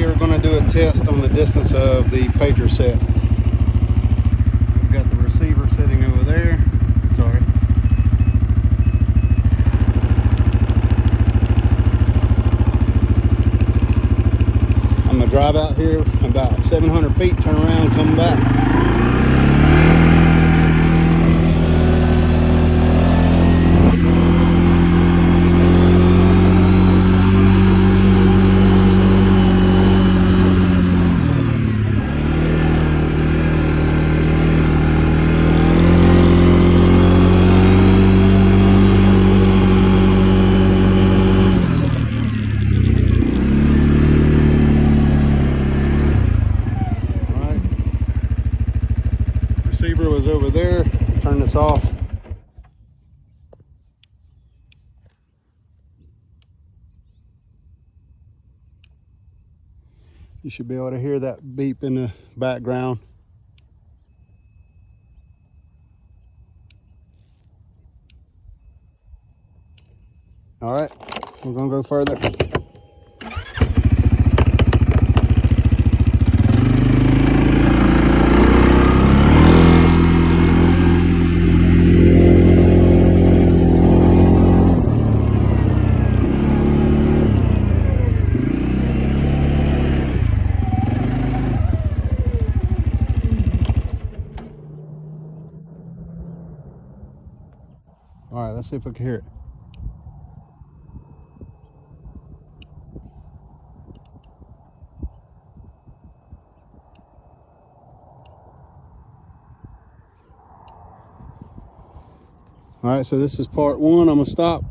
we're going to do a test on the distance of the pager set. We've got the receiver sitting over there. Sorry. I'm going to drive out here about 700 feet, turn around, come back. Receiver was over there. Turn this off. You should be able to hear that beep in the background. All right, we're gonna go further. All right, let's see if we can hear it. All right, so this is part one. I'm gonna stop.